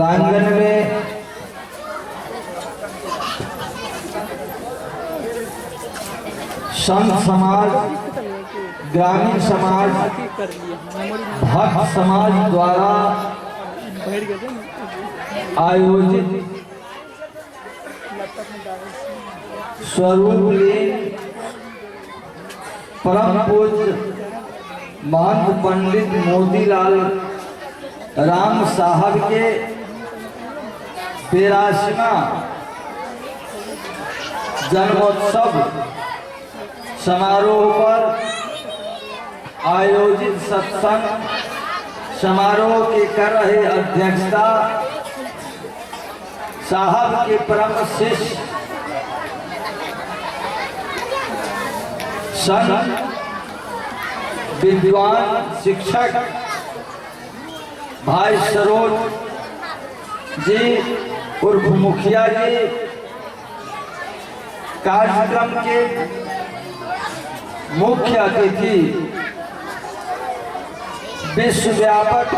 प्रांगण में संत समाज, ग्रामीण समाज, भक्त समाज द्वारा आयोजित स्वरूप लीन परम पूज्य महंत पंडित मोतीलाल राम साहब के 83वां जन्मोत्सव समारोह पर आयोजित सत्संग समारोह के कर रहे अध्यक्षता साहब के परम शिष्य संत विद्वान शिक्षक भाई सरोज जी उर्फ मुखिया जी, कार्यक्रम के मुख्य अतिथि विश्वव्यापक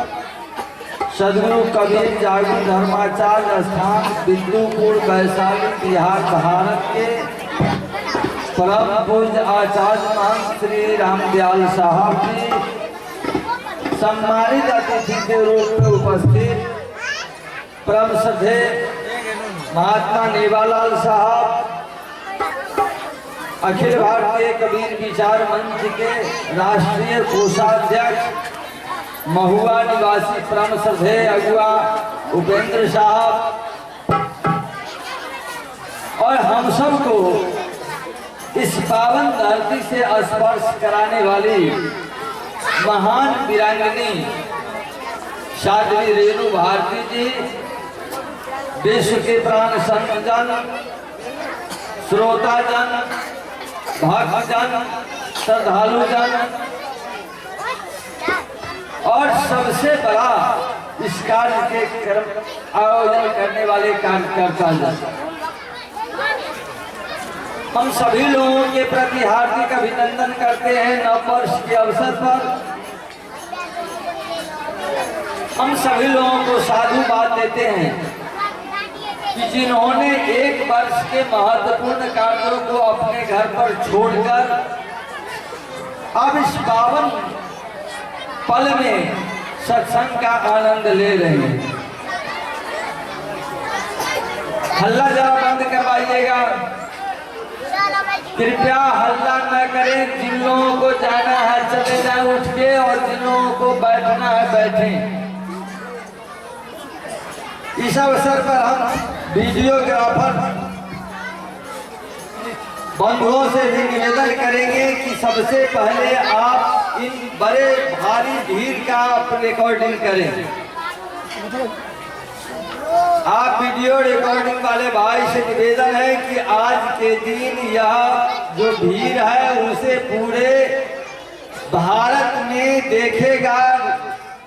सदगुरु कबीर जागरण धर्माचार्य स्थान बिंदुपुर वैशाली बिहार भारत के परम पूज्य आचार्य महंत श्री रामदयाल साहब जी सम्मानित अतिथि के रूप में उपस्थित परम श्रद्धेय महात्मा नेवालाल साहब, अखिल भारतीय कबीर विचार मंच के राष्ट्रीय कोषाध्यक्ष महुआ निवासी परम श्रद्धेय अगुआ उपेंद्र साहब और हम सबको इस पावन धरती से स्पर्श कराने वाली महान वीरांगनी साध्वी रेणु भारती जी, विश्व के प्राण संतजन, श्रोताजन, भक्तजन, श्रद्धालुजन और सबसे बड़ा इस कार्य के आयोजन करने वाले कार्यकर्ता जन, हम सभी लोगों के प्रति हार्दिक अभिनंदन करते हैं। नव वर्ष के अवसर पर हम सभी लोगों को साधुवाद देते हैं कि जिन्होंने एक वर्ष के महत्वपूर्ण कार्यों को अपने घर पर छोड़कर अब इस पावन पल में सत्संग का आनंद ले रहे हैं। हल्ला जरा बंद करवाइएगा, कृपया हल्ला न करें। जिन लोगों को जाना है चले जाएं उठ के, और जिन लोगों को बैठना है बैठें। इस अवसर पर हम वीडियोग्राफर बंधुओं से भी निवेदन करेंगे कि सबसे पहले आप इन बड़े भारी भीड़ का रिकॉर्डिंग करें। आप वीडियो रिकॉर्डिंग वाले भाई से निवेदन है कि आज के दिन यह जो भीड़ है उसे पूरे भारत में देखेगा,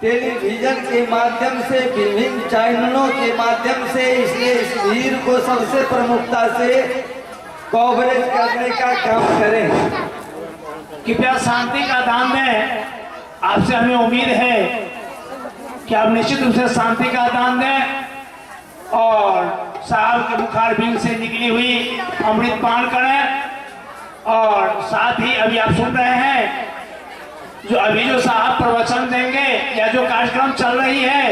टेलीविजन के माध्यम से, विभिन्न चैनलों के माध्यम से, इसलिए इस भीड़ को सबसे प्रमुखता से कवरेज करने का काम करें। कृपया शांति का दान दें। आपसे हमें उम्मीद है कि आप निश्चित रूप से शांति का दान दें और साहब के मुखार बिंद से निकली हुई अमृत पान करें। और साथ ही अभी आप सुन रहे हैं जो साहब प्रवचन देंगे या जो कार्यक्रम चल रही है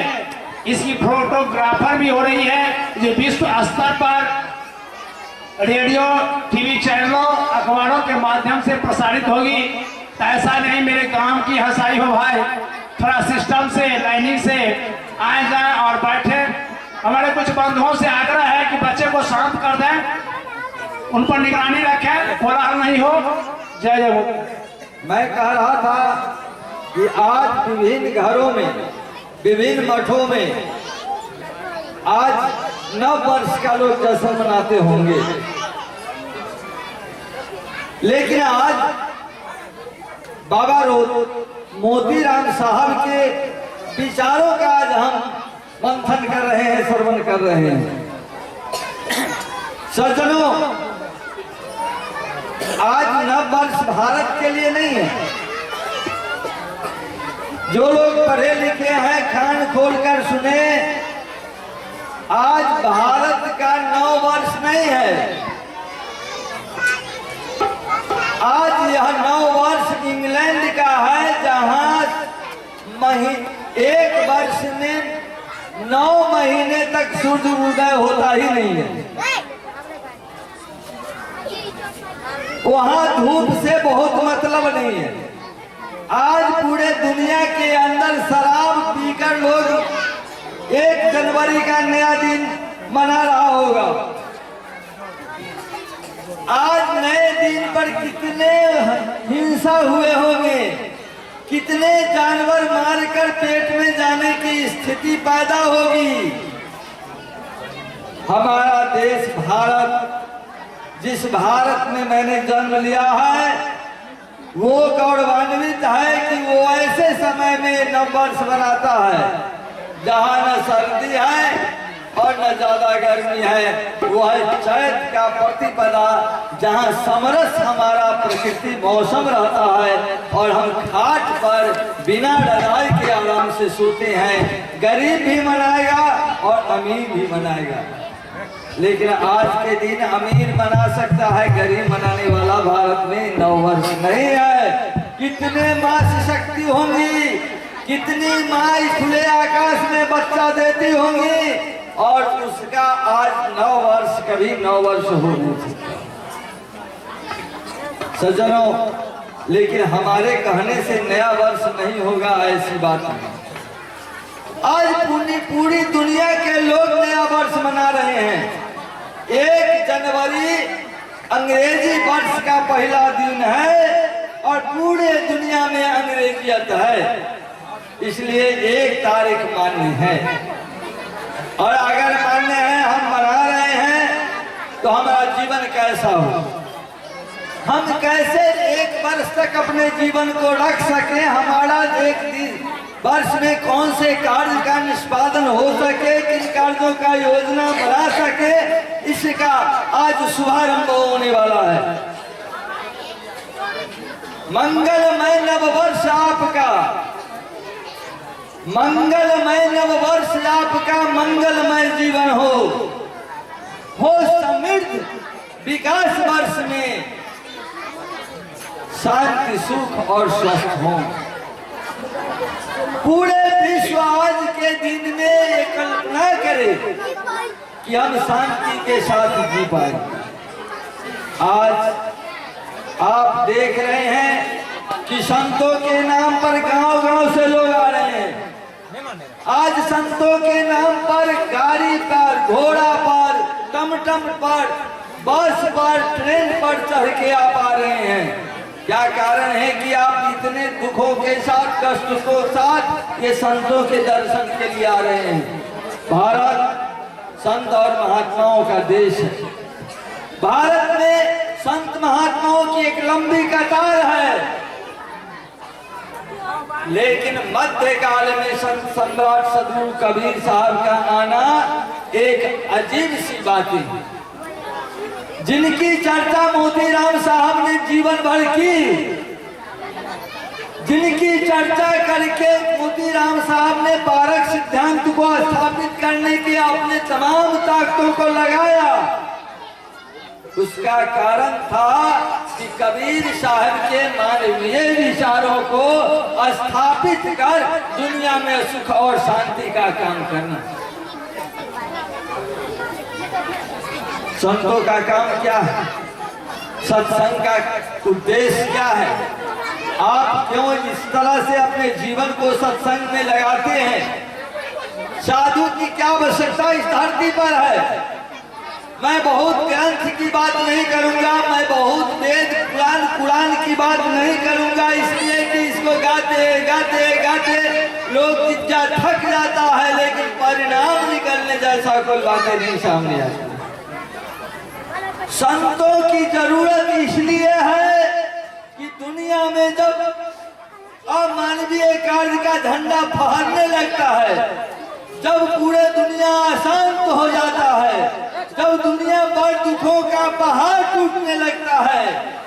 इसकी फोटोग्राफर भी हो रही है, जो विश्व स्तर पर रेडियो, टीवी चैनलों, अखबारों के माध्यम से प्रसारित होगी। ऐसा नहीं मेरे काम की हंसाई हो भाई, थोड़ा सिस्टम से, लाइनिंग से आए जाए और बैठे। हमारे कुछ बंधुओं से आग्रह है कि बच्चे को शांत कर दें, उन पर निगरानी रखें, कोलाहल नहीं हो। जय जय। मैं कह रहा था कि आज विभिन्न घरों में, विभिन्न मठों में आज नव वर्ष का लोग जश्न मनाते होंगे, लेकिन आज बाबा मोतीराम साहब के विचारों का आज हम मंथन कर रहे हैं, श्रवण कर रहे हैं। सज्जनों, आज नव वर्ष भारत के लिए नहीं है। जो लोग पढ़े लिखे हैं कान खोलकर सुने, आज भारत का 9 वर्ष नहीं है, आज यह 9 वर्ष इंग्लैंड का है, जहां एक वर्ष में 9 महीने तक सूर्य उदय होता ही नहीं है। वहां धूप से बहुत मतलब नहीं है। आज पूरे दुनिया के अंदर शराब पीकर लोग 1 जनवरी का नया दिन मना रहा होगा। आज नए दिन पर कितने हिंसा हुए होंगे, कितने जानवर मारकर पेट में जाने की स्थिति पैदा होगी। हमारा देश भारत, जिस भारत में मैंने जन्म लिया है, वो गौरवान्वित है कि वो ऐसे समय में नववर्ष मनाता है जहाँ न सर्दी है और न ज्यादा गर्मी है। वो है चैत का प्रतिपदा, जहाँ समरस हमारा प्रकृति मौसम रहता है और हम खाट पर बिना डराई के आराम से सोते हैं। गरीब भी मनाएगा और अमीर भी मनाएगा, लेकिन आज के दिन अमीर मना सकता है, गरीब मनाने वाला भारत में 9 वर्ष नहीं है। कितने माँ शक्ति होंगी, कितनी माँ खुले आकाश में बच्चा देती होंगी, और उसका आज 9 वर्ष कभी 9 वर्ष हो नहीं सकता। सज्जनों, लेकिन हमारे कहने से नया वर्ष नहीं होगा, ऐसी बात नहीं। आज पूरी दुनिया के लोग नया वर्ष मना रहे हैं। 1 जनवरी अंग्रेजी वर्ष का पहला दिन है और पूरे दुनिया में अंग्रेजियत है, इसलिए 1 तारीख मान्य है। और अगर मान्य है, हम मना रहे हैं, तो हमारा जीवन कैसा हो, हम कैसे 1 वर्ष तक अपने जीवन को रख सके, हमारा 1 वर्ष में कौन से कार्य का निष्पादन हो सके, किन कार्यों का योजना बना सके, इसका आज शुभारंभ होने वाला है। मंगलमय नववर्ष आपका, मंगलमय नववर्ष आपका, मंगलमय जीवन हो समृद्ध विकास वर्ष में शांति, सुख और स्वस्थ हो। पूरे विश्व आज के दिन में ये कल्पना करे कि हम शांति के साथ जी पाए। आज आप देख रहे हैं कि संतों के नाम पर गांव-गांव से लोग आ रहे हैं। आज संतों के नाम पर गाड़ी पर, घोड़ा पर, टमटम पर, बस पर, ट्रेन पर चढ़ के आप आ रहे हैं। क्या कारण है कि आप इतने दुखों के साथ, कष्ट को साथ ये संतों के दर्शन के लिए आ रहे हैं? भारत संत और महात्माओं का देश है। भारत में संत महात्माओं की एक लंबी कतार है, लेकिन मध्यकाल में संत सम्राट सदगुरु कबीर साहब का आना एक अजीब सी बात है, जिनकी चर्चा मोतीराम साहब ने जीवन भर की, जिनकी चर्चा करके मोतीराम साहब ने पारक सिद्धांत को स्थापित करने के अपने तमाम ताकतों को लगाया। उसका कारण था कि कबीर साहब के मानवीय विचारों को स्थापित कर दुनिया में सुख और शांति का काम करना। संतों का काम क्या है? सत्संग का उद्देश्य क्या है? आप क्यों इस तरह से अपने जीवन को सत्संग में लगाते हैं? साधु की क्या आवश्यकता इस धरती पर है? मैं बहुत ग्रंथ की बात नहीं करूंगा, मैं बहुत वेद कुरान की बात नहीं करूंगा, इसलिए कि इसको गाते गाते गाते लोग जितना थक जाता है, लेकिन परिणाम निकलने जैसा कोई बातें नहीं सामने आती। संतों की जरूरत इसलिए है कि दुनिया में जब अमानवीय कार्य का झंडा फहरने लगता है, जब पूरे दुनिया अशांत हो जाता है, जब दुनिया पर दुखों का पहाड़ टूटने लगता है,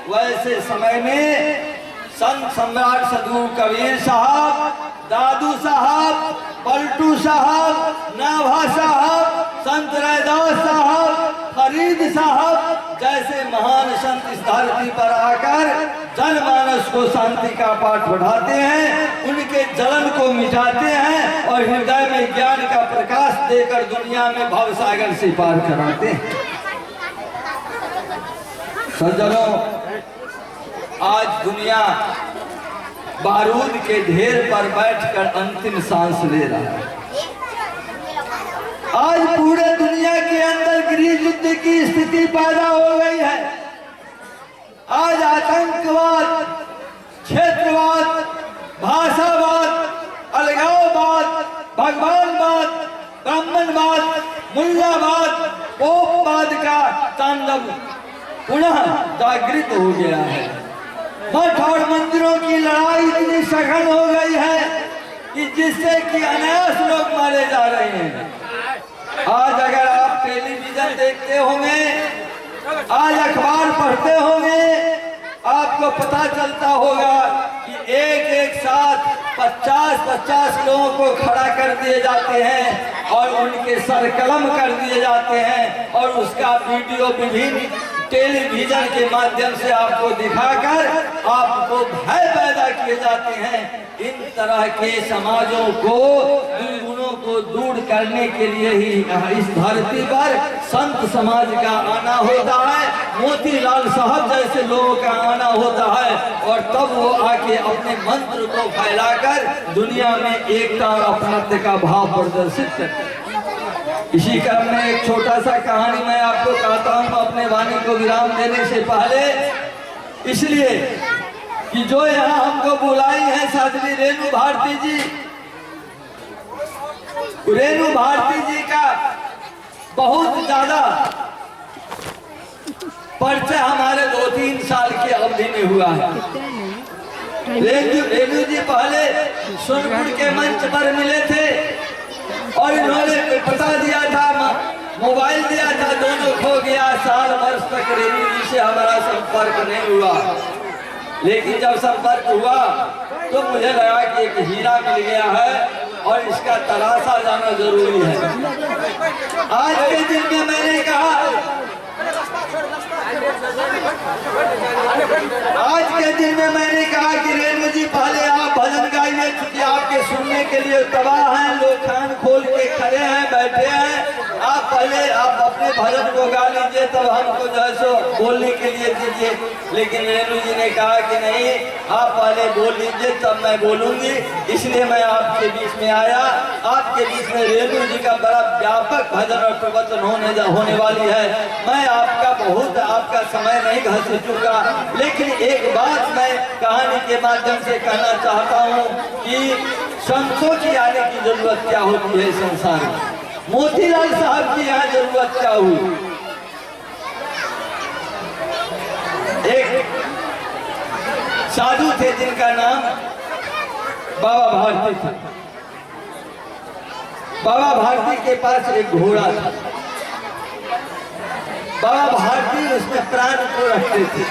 वैसे समय में संत सम्राट सदगुरु कबीर साहब, दादू साहब, पलटू साहब, नाभा साहब, संत रैदास साहब, फरीद साहब जैसे महान संत इस धरती पर आकर जनमानस को शांति का पाठ पढ़ाते हैं, उनके जलन को मिटाते हैं और हृदय में ज्ञान का प्रकाश देकर दुनिया में भवसागर से पार कराते हैं। सज्जनों, आज दुनिया बारूद के ढेर पर बैठकर अंतिम सांस ले रहा है। आज पूरे दुनिया के अंदर गृह युद्ध की स्थिति पैदा हो गई है। आज आतंकवाद, क्षेत्रवाद, भाषावाद, अलगाववाद, भगवानवाद, ब्राह्मणवाद, मुल्लावाद, पोपवाद का तांडव पुनः जागृत हो गया है। मठ और मंदिरों की लड़ाई इतनी सघन हो गई है कि जिससे कि अनायास लोग मारे जा रहे हैं। आज अगर आप टेलीविजन देखते होंगे, आज अखबार पढ़ते होंगे, आपको पता चलता होगा कि एक एक साथ 50-50 लोगों को खड़ा कर दिए जाते हैं और उनके सर कलम कर दिए जाते हैं और उसका वीडियो विभिन्न टेलीविजन के माध्यम से आपको दिखाकर आपको भय पैदा किए जाते हैं। इन तरह के समाजों को, दुर्गुणों को दूर करने के लिए ही इस धरती पर संत समाज का आना होता है, मोतीलाल साहब जैसे लोगों का आना होता है और तब वो आके अपने मंत्र को फैलाकर दुनिया में एकता और अपनत्व का भाव प्रदर्शित करते हैं। इसी क्रम में एक छोटा सा कहानी मैं आपको कहता हूँ अपने वाणी को विराम देने से पहले, इसलिए कि जो यहाँ हमको बुलाई है साध्वी रेणु भारती जी, रेणु भारती जी का बहुत ज्यादा परिचय हमारे 2-3 साल की अवधि में हुआ है। रेणु जी पहले सोनपुर के मंच पर मिले थे और इन्होंने बता दिया था, मोबाइल दिया था, दोनों खो गया। साल वर्ष तक रेणु जी से हमारा संपर्क नहीं हुआ, लेकिन जब संपर्क हुआ तो मुझे लगा कि एक हीरा मिल गया है और इसका तराशा जाना जरूरी है। आज के दिन में मैंने कहा, कि रेणु जी पहले आप भजन गाइए, क्योंकि आपके सुनने के लिए तबाह हैं, लोग कान खोल के खड़े हैं, बैठे हैं। आप पहले आप अपने भजन को गा लीजिए, तब हमको जो है सो बोलने के लिए दीजिए। लेकिन रेणु जी ने कहा कि नहीं, आप पहले बोल लीजिए तब मैं बोलूंगी। इसलिए मैं आपके बीच में आया। आपके बीच में रेणु जी का बड़ा व्यापक भजन और प्रवचन होने वाली है। मैं आपका समय नहीं घसीट चुका, लेकिन एक बात मैं कहानी के माध्यम से कहना चाहता हूँ कि संतों की आने की जरूरत क्या होती है संसार में। मोतीलाल साहब की यहाँ जरूरत क्या हुई। एक साधु थे जिनका नाम बाबा भारती था। बाबा भारती के पास एक घोड़ा था। बाबा भारती उसमें प्राण को रखते थे।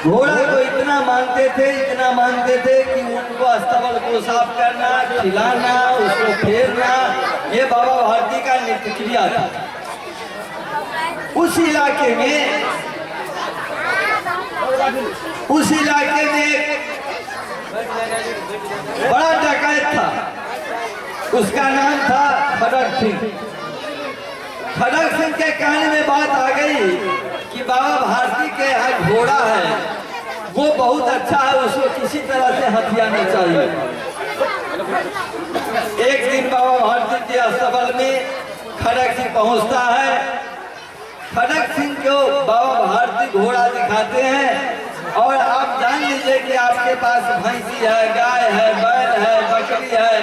घोड़ा को इतना मानते थे कि उनको अस्तबल को साफ करना, खिलाना, उसको फेरना, ये बाबा भारती का नित्य क्रिया था। उस इलाके में बड़ा डकैत था, उसका नाम था खड़ग सिंह। खड़ग सिंह के कहने में बात आ गई कि बाबा भारती के यहाँ घोड़ा है, वो बहुत अच्छा है, उसको किसी तरह से हथियाना चाहिए। एक दिन बाबा भारती के अस्तबल में खड़ग सिंह पहुंचता है। खड़ग सिंह को बाबा भारती घोड़ा दिखाते हैं और आप जान लीजिए कि आपके पास भैंसी है, गाय है, बैल है, बकरी है,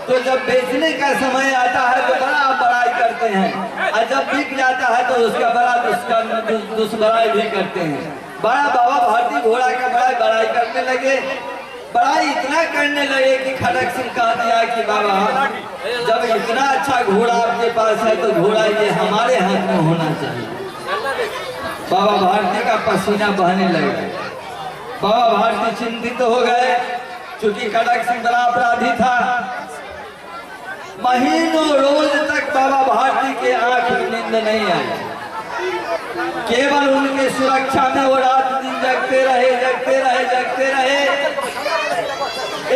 तो जब बेचने का समय आता है तो बड़ा बड़ाई करते हैं और जब बिक जाता है तो उसका बड़ा दुष्बड़ाई भी करते हैं। बड़ा बाबा भारती घोड़ा का बड़ा बड़ाई करने लगे। बड़ाई इतना करने लगे कि खड़ग सिंह कह दिया कि बाबा जब इतना अच्छा घोड़ा आपके पास है तो घोड़ा ये हमारे हाथ में होना चाहिए। बाबा भारती का पसीना बहने लगा। बाबा भारती चिंतित हो गए, क्योंकि खड़ग सिंह बड़ा अपराधी था। महीनों रोज तक बाबा भारती के आंख नींद नहीं आई। केवल उनके सुरक्षा में वो रात दिन जगते रहे, जगते रहे, जगते रहे।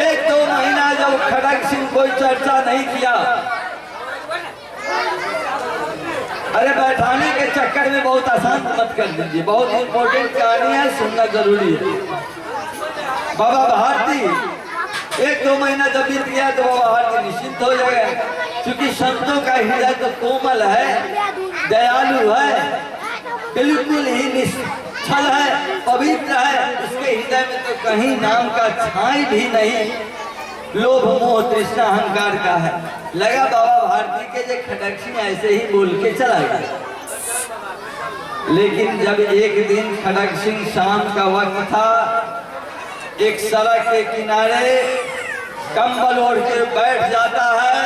1-2 महीना जब खड़ग सिंह कोई चर्चा नहीं किया, अरे बैठाने के चक्कर में बहुत आसान मत कर दीजिए, बहुत इंपॉर्टेंट कहानी है, सुनना जरूरी है। बाबा भारती 1-2 महीना जब बीत गया तो बाबा भारती निश्चिंत हो जाएगा, क्योंकि संतों का हृदय तो कोमल है, दयालु है, बिल्कुल ही निश्चल है, पवित्र है। उसके हृदय में तो कहीं नाम का छाई भी नहीं, लोभ मोह तृष्णा अहंकार का है। लगा बाबा भारती के जो खड़ग सिंह ऐसे ही बोल के चला गया। लेकिन जब एक दिन खड़ग सिंह शाम का वक्त था, एक सड़क के किनारे कंबल ओढ़ के बैठ जाता है।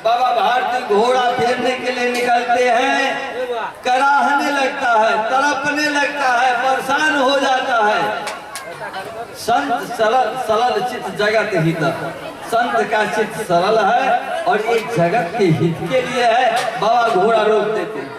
बाबा भारती घोड़ा फेरने के लिए निकलते हैं, कराहने लगता है, तड़पने लगता है, परेशान हो जाता है। संत सरल चित्त जगत हित, संत का चित्त सरल है और ये जगत के हित के लिए है। बाबा घोड़ा रोक देते हैं,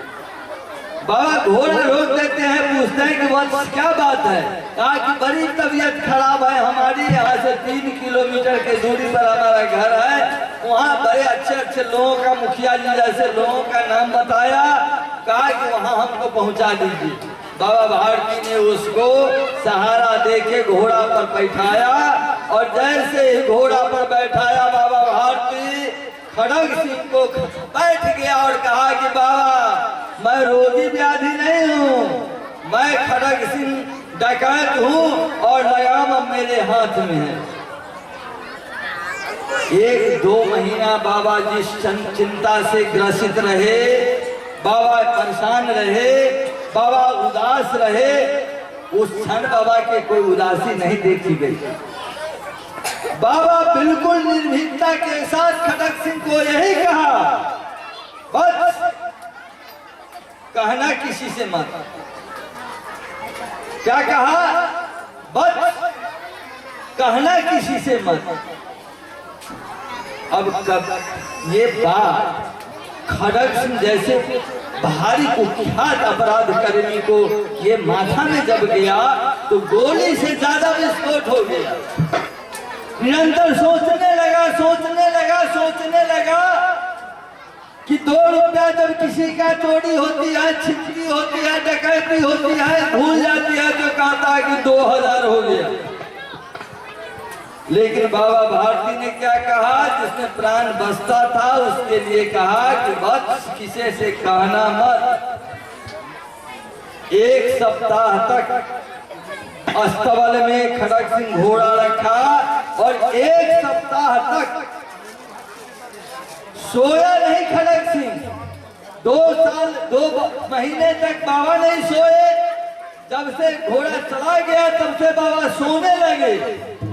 बाबा घोड़ा रोक देते हैं, पूछते हैं कि वत्स क्या बात है। कहा कि बड़ी तबीयत खराब है हमारी, यहाँ से 3 किलोमीटर की दूरी पर हमारा घर है, वहाँ बड़े अच्छे अच्छे लोगों का, मुखिया जी जैसे लोगों का नाम बताया, कहा कि वहाँ हमको पहुँचा दीजिए। बाबा भारती ने उसको सहारा देके घोड़ा पर बैठाया और जैसे ही घोड़ा पर बैठाया बाबा भारती खड़ग सिंह को बैठ गया और कहा कि बाबा मैं रोगी व्याधि नहीं हूँ, मैं खड़ग सिंह डकैत हूँ और लगाम अब मेरे हाथ में है। 1-2 महीना बाबा जिस चिंता से ग्रसित रहे, बाबा परेशान रहे, बाबा उदास रहे, उस क्षण बाबा के कोई उदासी नहीं देखी गई। बाबा बिल्कुल निर्भीकता के साथ खड़ग सिंह को यही कहा, बस कहना किसी से मत। क्या कहा? बस कहना किसी से मत। अब कब ये बात खड़ग सिंह जैसे भारी कुख्यात अपराध करने को ये माथा में जब गया तो गोली से ज्यादा विस्फोट हो गया। निरंतर सोचने लगा कि 2 रुपया जब किसी का चोरी होती है, छिपकी होती है, डकैती होती है, भूल जाती है तो कहता है कि 2000 हो गया। लेकिन बाबा भारती ने क्या कहा, जिसमें प्राण बसता था उसके लिए कहा कि बस किसी से कहना मत। 1 सप्ताह तक अस्तबल में खड़ग सिंह घोड़ा रखा और 1 सप्ताह तक सोया नहीं खड़ग सिंह। 2 महीने तक बाबा नहीं सोए। जब से घोड़ा चला गया तब से बाबा सोने लगे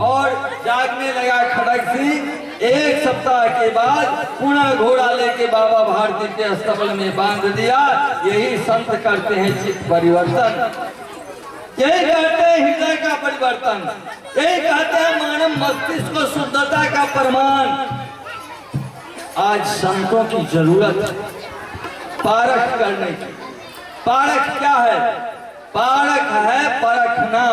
और जागने लगा खड़ग सिंह। 1 सप्ताह के बाद पुनः घोड़ा लेके बाबा भारती के अस्तबल में बांध दिया। यही संत करते हैं चित्त परिवर्तन, यही कहते हैं हृदय का परिवर्तन, यही कहते हैं मानव मस्तिष्क को शुद्धता का प्रमाण। आज संतों की जरूरत है पारख करने की। पारख क्या है? पारख है परखना।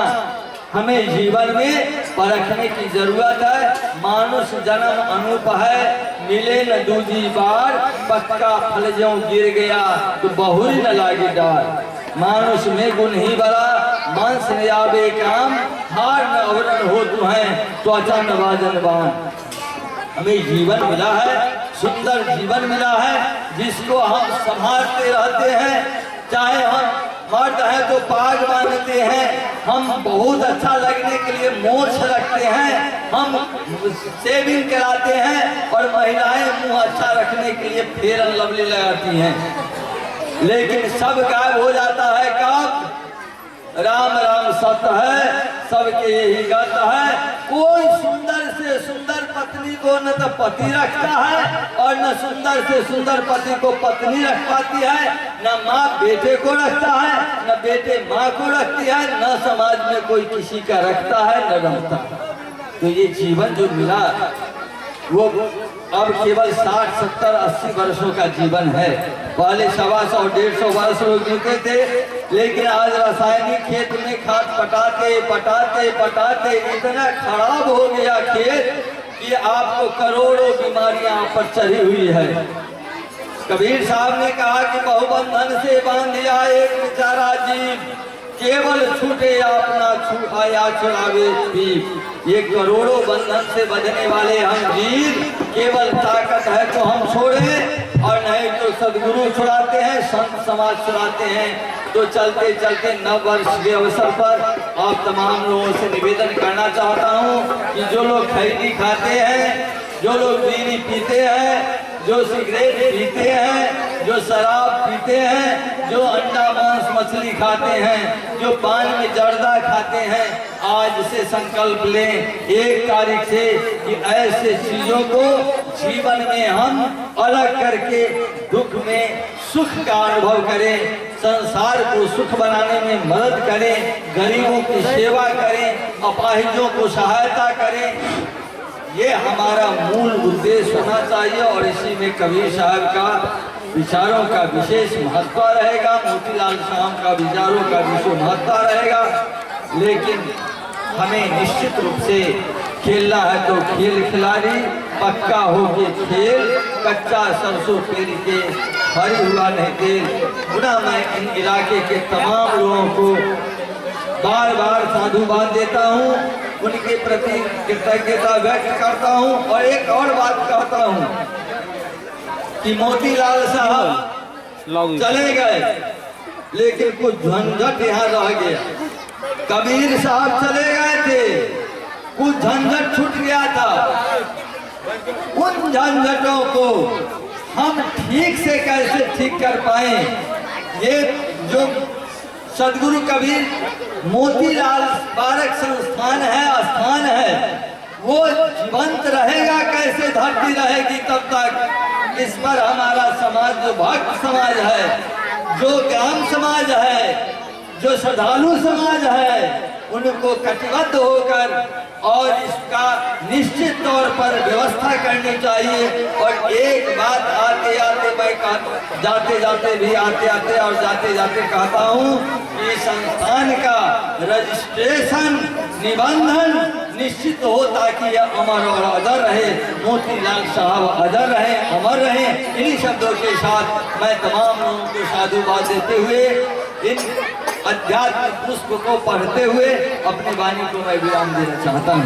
हमें जीवन में परखने की जरूरत है। मानुष जन्म अनूप है, मिले न दूजी बार, पक्का फल ज्यों गिर गया तो बहुरी न लागी डार। मानुष में गुण ही बड़ा, मांस न आवे काम, हार न अवरण हो तुम्हें त्वचा न वाजनवान। हमें जीवन मिला है, सुंदर जीवन मिला है, जिसको हम संभालते रहते हैं। चाहे हम मर्द हैं तो पाग बांधते हैं, हम बहुत अच्छा लगने के लिए मोछ रखते हैं, हम शेविंग कराते हैं और महिलाएं मुंह अच्छा रखने के लिए फेयर एंड लवली लगाती हैं। लेकिन सब गायब हो जाता है कब? राम राम सत्य है, सबके यही गत है। कोई सुंदर से सुंदर पत्नी को न तो पति रखता है और न सुंदर से सुंदर पति को पत्नी रख पाती है, न माँ बेटे को रखता है, न बेटे माँ को रखती है, न समाज में कोई किसी का रखता है न रहता। तो ये जीवन जो मिला वो अब केवल 60, 70, 80 वर्षों का जीवन है। पहले 125, 150 वर्ष लोग जीते थे, लेकिन आज रासायनिक खेत में खाद पटाते पटाते पटाते इतना खराब हो गया खेत कि आपको करोड़ों बीमारियां पर चढ़ी हुई है। कबीर साहब ने कहा कि बहुबंधन से बांधिया एक बेचारा जीव, केवल छूटे अपना छुआया छुड़ावे पीप। ये करोड़ों बंधन से बंधने वाले हम जीव, केवल ताकत है तो हम छोड़े, और नहीं तो सदगुरु छुड़ाते हैं, संत समाज छुड़ाते हैं। तो चलते चलते नव वर्ष के अवसर पर आप तमाम लोगों से निवेदन करना चाहता हूँ कि जो लोग खैनी खाते हैं, जो लोग बीड़ी पीते हैं, जो सिगरेट पीते हैं, जो शराब पीते हैं, जो अंडा मांस मछली खाते हैं, जो पान में जर्दा खाते हैं, आज से संकल्प लें 1 तारीख से कि ऐसे चीजों को जीवन में हम अलग करके दुख में सुख का अनुभव करें, संसार को सुख बनाने में मदद करें, गरीबों की सेवा करें, अपाहिजों को सहायता करें। ये हमारा मूल उद्देश्य होना चाहिए। और इसी में कबीर साहब का विचारों का विशेष महत्व रहेगा, मोतीलाल साहब का विचारों का विशेष महत्व रहेगा। लेकिन हमें निश्चित रूप से खेलना है तो खेल खिलाड़ी, पक्का हो के खेल, कच्चा सरसों पेड़ के हरी हुआ नहीं तेल। पुनः मैं इन इलाके के तमाम लोगों को बार बार साधुवाद देता हूँ, उनके प्रति कृतज्ञता व्यक्त करता हूँ। और एक और बात कहता हूँ कि मोतीलाल साहब चले गए, लेकिन कुछ झंझट यहाँ रह गया। कबीर साहब चले गए थे, कुछ झंझट छूट गया था। उन झंझटों को हम ठीक से कैसे ठीक कर पाए, ये जो सदगुरु कबीर मोतीलाल स्मारक संस्थान है, स्थान है, वो जीवंत रहेगा कैसे, धरती रहेगी तब तक। इस पर हमारा समाज जो भक्त समाज है, जो ग्राम समाज है, जो श्रद्धालु समाज है, उनको कटिबद्ध होकर और इसका निश्चित तौर पर व्यवस्था करनी चाहिए। और एक बात आते आते मैं जाते जाते भी आते आते और जाते जाते कहता हूँ कि संस्थान का रजिस्ट्रेशन निबंधन निश्चित हो ताकि यह अमर और अजर रहे, मोतीलाल साहब अजर रहे, अमर रहे। इन्हीं शब्दों के साथ मैं तमाम लोगों को साधुवाद देते हुए इन अध्यात्म पुष्प को पढ़ते हुए अपनी वाणी को मैं विराम देना चाहता हूँ।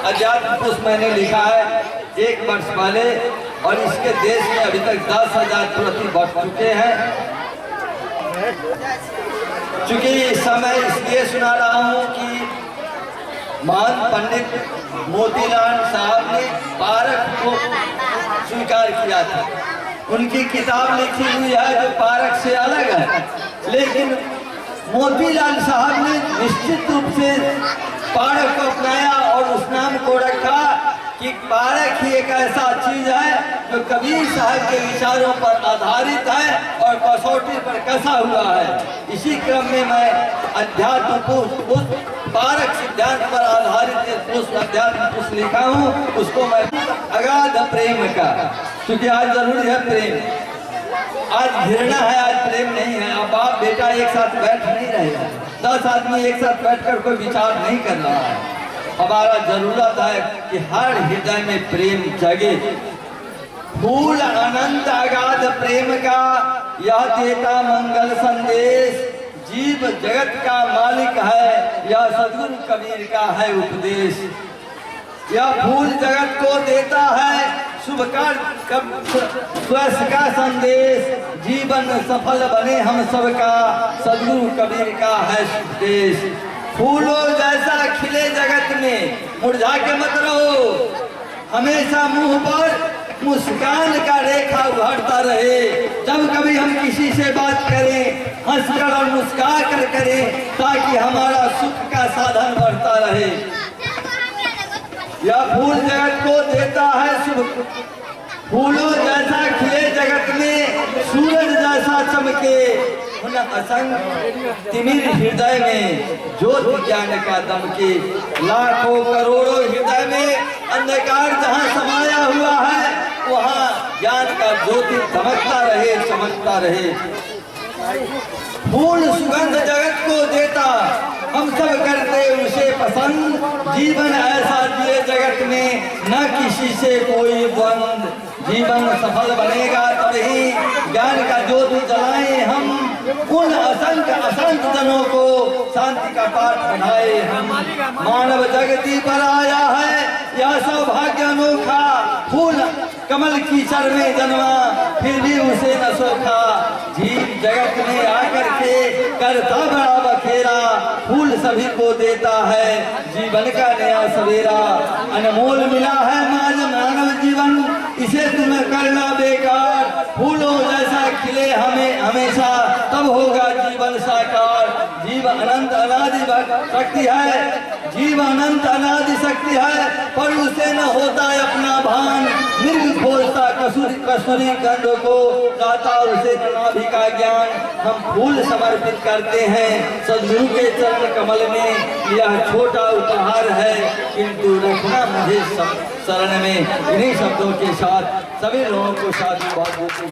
अध्यात्म पुष्प मैंने लिखा है 1 वर्ष पहले, और इसके देश में अभी तक 10,000 प्रति बढ़ चुके हैं। चूंकि समय इसलिए सुना रहा हूँ कि महान पंडित मोतीलाल साहब ने पारक को स्वीकार किया था। उनकी किताब लिखी हुई है जो पारक से अलग है, लेकिन मोतीलाल साहब ने निश्चित रूप से पारक को अपनाया और उस नाम को रखा कि पारक ही एक ऐसा चीज है जो कबीर साहब के विचारों पर आधारित है और कसौटी पर कसा हुआ है। इसी क्रम में मैं अध्यात्म पुष्प पारक सिद्धांत पर आधारित पुष्प अध्यात्म पुष्प लिखा हूँ, उसको मैं अगाध प्रेम का, क्योंकि आज जरूरी है प्रेम। आज घृणा है, आज प्रेम नहीं है। अब बाप बेटा एक साथ बैठ नहीं रहे, 10 आदमी एक साथ बैठकर कोई विचार नहीं कर रहा है। हमारा जरूरत है कि हर हृदय में प्रेम जगे। फूल अनंत अगाध प्रेम का यह देता मंगल संदेश, जीव जगत का मालिक है यह सद्गुरु कबीर का है उपदेश। यह फूल जगत को देता है शुभ कार्य स्वस्थ का संदेश, जीवन सफल बने हम सबका सद्गुरु कबीर का है उपदेश। फूलों जैसा खिले जगत में मुरझा के मत रहो, हमेशा मुंह पर मुस्कान का रेखा उभरता रहे। जब कभी हम किसी से बात करें हंसकर और मुस्कुरा कर करें, ताकि हमारा सुख का साधन बढ़ता रहे। यह फूल जगत को देता है शुभ, फूलों जैसा खिले जगत में सूरज जैसा ऐसा चमके उन असंग तिमिर हृदय में ज्योति ज्ञान का दमके। लाखों करोड़ों हृदय में अंधकार जहाँ समाया हुआ है वहाँ ज्ञान का ज्योति चमकता रहे, चमकता रहे। फूल सुगंध जगत को देता, हम सब करते उसे पसंद। जीवन ऐसा दिए जगत में न किसी से कोई बंद। जीवन सफल बनेगा तभी ज्ञान का ज्योति जलाएं हम। उन असंख्य असंत जनों को शांति का पाठ बनाए हम। मानव जगती पर आया है यह सौभाग्य अनोखा। फूल कमल की चर में जन्मा फिर भी उसे न सोखा। जीव जगत में आकर के करता बड़ा बखेरा। फूल सभी को देता है जीवन का नया सवेरा। अनमोल मिला है मानव जीवन, इसे तुम्हें करना बेकार। फूलों जैसा खिले हमें हमेशा, तब होगा जीवन साकार। जीव अनंत अनादि शक्ति है, जीव अनंत अनादि शक्ति है, पर उसे न होता अपना भान। मृग खोजता कसूरी गंध को, गाता उसे नाभि का ज्ञान। हम फूल समर्पित करते हैं सदगुरु के चरण कमल में। यह छोटा उपहार है किंतु रखना मुझे शरण में। इन्हीं शब्दों के साथ सभी लोगों को साधुवाद देते हैं।